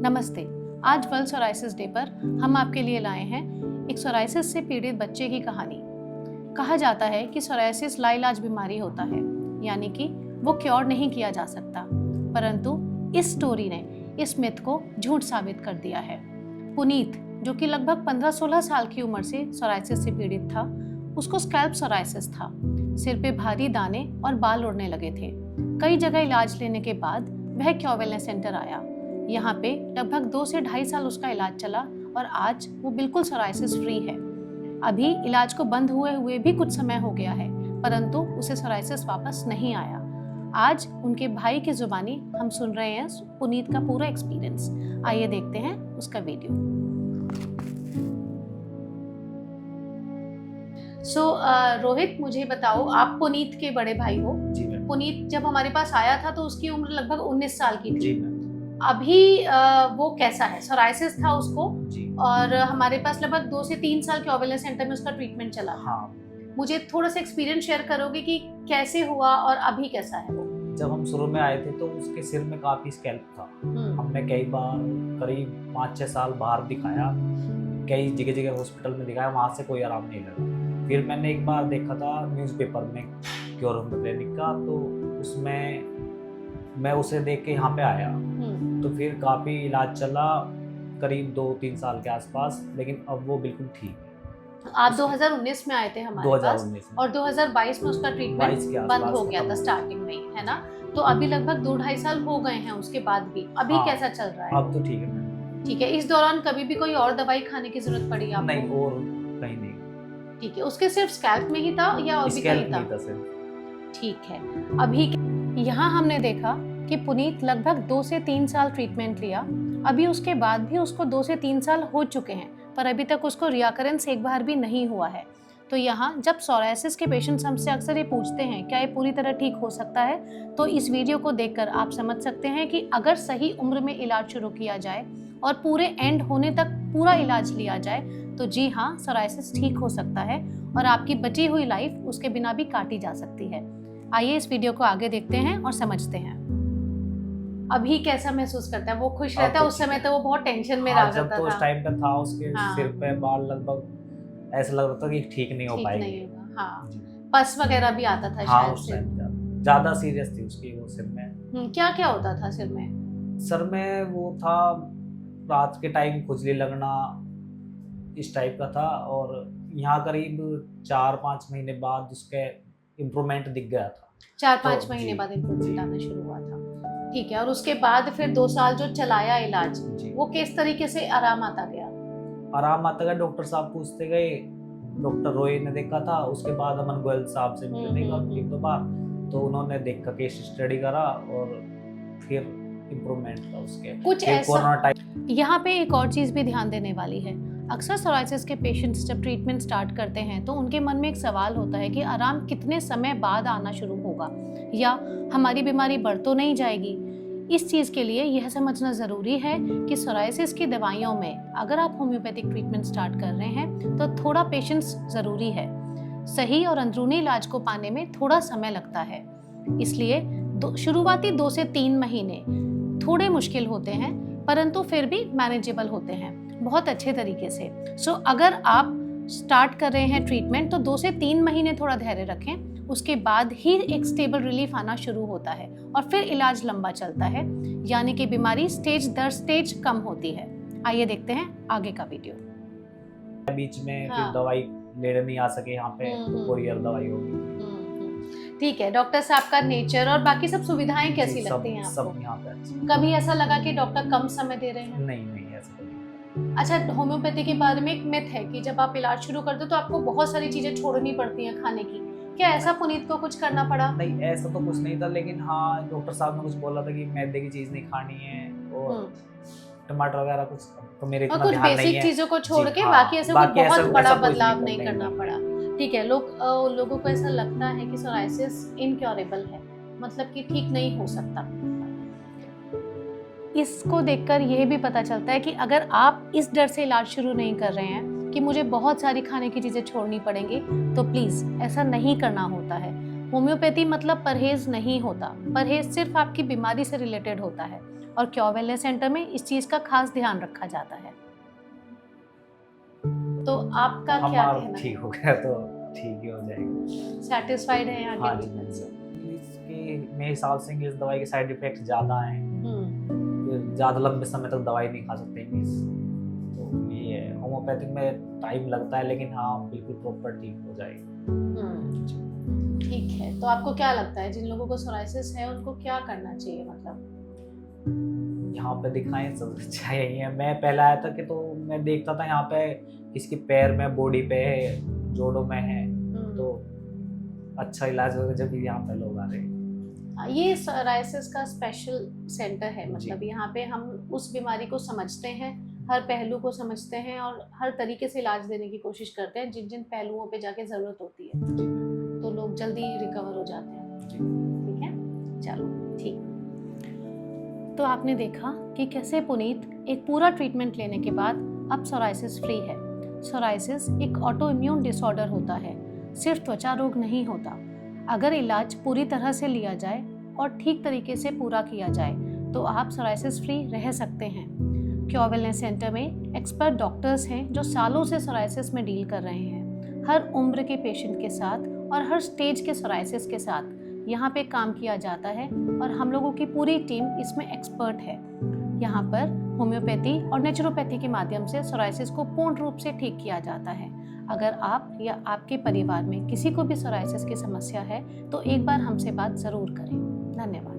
नमस्ते। आज world psoriasis day पर हम आपके लिए लाए हैं एक सोराइसिस से पीड़ित बच्चे की कहानी। कहा जाता है कि सोराइसिस लाइलाज बीमारी होता है, यानी कि वो क्योर नहीं किया जा सकता, परंतु इस स्टोरी ने इस मिथ को झूठ साबित कर दिया है। पुनीत, जो कि लगभग 15-16 साल की उम्र से सोराइसिस से पीड़ित था, उसको स्कैल्प सोराइसिस था। सिर पे भारी दाने और बाल उड़ने लगे थे। कई जगह इलाज लेने के बाद वह क्योर वेलनेस सेंटर आया। यहाँ पे लगभग 2 से 2.5 साल उसका इलाज चला और आज वो बिल्कुल सोराइसिस फ्री है। अभी इलाज को बंद हुए भी कुछ समय हो गया है, परंतु उसे सोराइसिस वापस नहीं आया। आज उनके भाई की जुबानी हम सुन रहे हैं पुनीत का पूरा एक्सपीरियंस। आइए देखते हैं उसका वीडियो। रोहित, मुझे बताओ, आप पुनीत के बड़े भाई हो। जी मैम। पुनीत जब हमारे पास आया था तो उसकी उम्र लगभग 19 साल की थी। जी मैम। अभी वो कैसा है? सोराइसिस था उसको जी। और हमारे पास लगभग 2 से 3 साल क्योर वेलनेस सेंटर में उसका ट्रीटमेंट चला। हाँ, मुझे थोड़ा सा एक्सपीरियंस शेयर करोगे कि कैसे हुआ और अभी कैसा है वो? जब हम शुरू में आए थे तो उसके सिर में काफी स्कैल्प था। हमने कई बार करीब 5-6 साल बाहर दिखाया, कई जगह जगह हॉस्पिटल में दिखाया, वहाँ से कोई आराम नहीं लगा। फिर मैंने एक बार देखा था न्यूज़पेपर में क्योर होम क्लिनिक का, तो उसमें मैं उसे देख के यहाँ पे आया। तो फिर काफ़ी इलाज चला, करीब 2-3 साल के आसपास, लेकिन अब वो बिल्कुल ठीक है। आप 2019 में आए थे हमारे पास और 2022 में उसका ट्रीटमेंट बंद हो गया था स्टार्टिंग में, है ना? तो अभी लगभग 2-2.5 साल हो गए हैं उसके बाद भी। अभी कैसा चल रहा है? अब तो ठीक है। ठीक है। इस दौरान कभी भी कोई और दवाई खाने की जरूरत पड़ी आपको? नहीं, और कहीं नहीं। ठीक है। उसके सिर्फ स्कैल्प में ही था या और भी कहीं था? ठीक है। अभी यहाँ हमने देखा कि पुनीत लगभग 2 से 3 साल ट्रीटमेंट लिया। अभी उसके बाद भी उसको 2 से 3 साल हो चुके हैं, पर अभी तक उसको रिकरेंस एक बार भी नहीं हुआ है। तो यहाँ जब सोराइसिस के पेशेंट्स हमसे अक्सर ये पूछते हैं क्या ये पूरी तरह ठीक हो सकता है, तो इस वीडियो को देखकर आप समझ सकते हैं कि अगर सही उम्र में इलाज शुरू किया जाए और पूरे एंड होने तक पूरा इलाज लिया जाए तो जी हाँ, सोराइसिस ठीक हो सकता है और आपकी बची हुई लाइफ उसके बिना भी काटी जा सकती है। आइए इस वीडियो को आगे देखते हैं और समझते हैं। अभी कैसा महसूस करता है? वो खुश रहता है? उस समय तो वो बहुत टेंशन में रहा करता था। जब तो उस टाइम पे था, उसके सिर पे बाल लगभग ऐसा लग रहा था कि ठीक नहीं हो पाएगी। हाँ। पस वगैरह भी आता था शायद उस टाइम ज्यादा सीरियस थी उसकी वो सिर में। क्या क्या होता था सिर में? सर में वो था, रात के टाइम खुजली लगना, इस टाइप का था। और यहाँ करीब 4-5 महीने बाद उसके इम्प्रूवमेंट दिख गया था। 4-5 महीने बाद इम्प्रूवमेंट आना शुरू हुआ था। ठीक है। और उसके बाद फिर 2 साल जो चलाया इलाज, वो किस तरीके से आराम आता गया? आराम आता गया, डॉक्टर साहब पूछते गए। डॉक्टर रॉय ने देखा था, उसके बाद अमन गोयल साहब से मिलने का 1-2 बार, तो उन्होंने देखा, केस स्टडी करा और फिर इम्प्रूवमेंट था उसके। कुछ ऐसा यहाँ पे एक और चीज भी ध्यान देने वाली है। अक्सर सोराइसिस के पेशेंट्स जब ट्रीटमेंट स्टार्ट करते हैं तो उनके मन में एक सवाल होता है कि आराम कितने समय बाद आना शुरू होगा या हमारी बीमारी बढ़ तो नहीं जाएगी। इस चीज़ के लिए यह समझना ज़रूरी है कि सोराइसिस की दवाइयों में अगर आप होम्योपैथिक ट्रीटमेंट स्टार्ट कर रहे हैं तो थोड़ा पेशेंस ज़रूरी है। सही और अंदरूनी इलाज को पाने में थोड़ा समय लगता है, इसलिए शुरुआती 2 से 3 महीने थोड़े मुश्किल होते हैं, परंतु फिर भी मैनेजेबल होते हैं बहुत अच्छे तरीके से। अगर आप स्टार्ट कर रहे हैं ट्रीटमेंट तो 2 से 3 महीने थोड़ा धैर्य रखें, उसके बाद ही एक स्टेबल रिलीफ आना शुरू होता है और फिर इलाज लंबा चलता है, यानी कि बीमारी स्टेज दर स्टेज कम होती है। आइए देखते हैं आगे का वीडियो। बीच में फिर दवाई लेने नहीं आ सके यहाँ पे, तो कोरियर दवाई होगी। ठीक है। डॉक्टर साहब का नेचर और बाकी सब सुविधाएं कैसी लगती हैं आपको? सब यहाँ पे। कभी ऐसा लगा कि डॉक्टर कम समय दे रहे हैं? नहीं, ऐसा नहीं। अच्छा, होम्योपैथी के बारे में एक मिथ है कि जब आप इलाज शुरू करते हो तो आपको बहुत सारी चीजें छोड़नी पड़ती हैं खाने की। क्या ऐसा पुनीत को कुछ करना पड़ा? नहीं, ऐसा तो कुछ नहीं था, लेकिन हाँ, डॉक्टर साहब ने कुछ बोला था कि मैदे की चीज नहीं खानी है और टमाटर वगैरह कुछ, तो मेरे इतना ध्यान नहीं है। कुछ बेसिक चीजों को छोड़ के बाकी ऐसे कोई बहुत बड़ा बदलाव नहीं करना पड़ा। ठीक है। लोगों को ऐसा लगता है कि सोराइसिस इनक्योरेबल है, मतलब कि ठीक नहीं हो सकता। इसको देखकर यह भी पता चलता है कि अगर आप इस डर से इलाज शुरू नहीं कर रहे हैं कि मुझे बहुत सारी खाने की चीजें छोड़नी पड़ेंगी, तो प्लीज ऐसा नहीं करना होता है। होम्योपैथी मतलब परहेज नहीं होता। परहेज सिर्फ आपकी बीमारी से रिलेटेड होता है और क्योर वेलनेस सेंटर में इस चीज़ का खास ध्यान रखा जाता है। तो आपका क्या हमारा कहना ठीक हो गया तो ठीक ही हो जाएगा। सेटिस्फाइड है यहाँ हाँ के जी। ट्रीटमेंट से? इंग्लिश की मेरे हिसाब से इंग्लिश दवाई के साइड इफेक्ट ज़्यादा हैं, हम्म, ज़्यादा लंबे समय तक दवाई नहीं खा सकते इंग्लिश, तो ये है। होम्योपैथिक में टाइम लगता है लेकिन हाँ बिल्कुल प्रॉपर ठीक हो जाएगी। ठीक है। तो आपको क्या लगता है जिन लोगों को सोराइसिस है उनको क्या करना चाहिए, मतलब? यहाँ पे दिखाएं सब अच्छा यही है। मैं पहले आया था कि तो मैं देखता था यहाँ पे किसके पैर में, बॉडी पे है, जोड़ों में है, तो अच्छा इलाज होगा जब यहाँ पे लोग आ रहे हैं। ये सोराइसिस का स्पेशल सेंटर है, जी। मतलब यहाँ पे हम उस बीमारी को समझते हैं, हर पहलू को समझते हैं और हर तरीके से इलाज देने की कोशिश करते हैं। जिन जिन पहलुओं पे जाके ज़रूरत होती है जी। तो लोग जल्दी रिकवर हो जाते हैं। जी। ठीक है, चलो ठीक। तो आपने देखा कि कैसे पुनीत एक पूरा ट्रीटमेंट लेने के बाद अब सोराइसिस फ्री है। सोराइसिस एक ऑटो इम्यून डिसऑर्डर होता है, सिर्फ त्वचा रोग नहीं होता। अगर इलाज पूरी तरह से लिया जाए और ठीक तरीके से पूरा किया जाए तो आप सोराइसिस फ्री रह सकते हैं। क्योर वेलनेस सेंटर में एक्सपर्ट डॉक्टर्स हैं जो सालों से सोराइसिस में डील कर रहे हैं। हर उम्र के पेशेंट के साथ और हर स्टेज के सोराइसिस के साथ यहाँ पे काम किया जाता है और हम लोगों की पूरी टीम इसमें एक्सपर्ट है। यहाँ पर होम्योपैथी और नेचुरोपैथी के माध्यम से सोराइसिस को पूर्ण रूप से ठीक किया जाता है। अगर आप या आपके परिवार में किसी को भी सोराइसिस की समस्या है तो एक बार हमसे बात ज़रूर करें। धन्यवाद।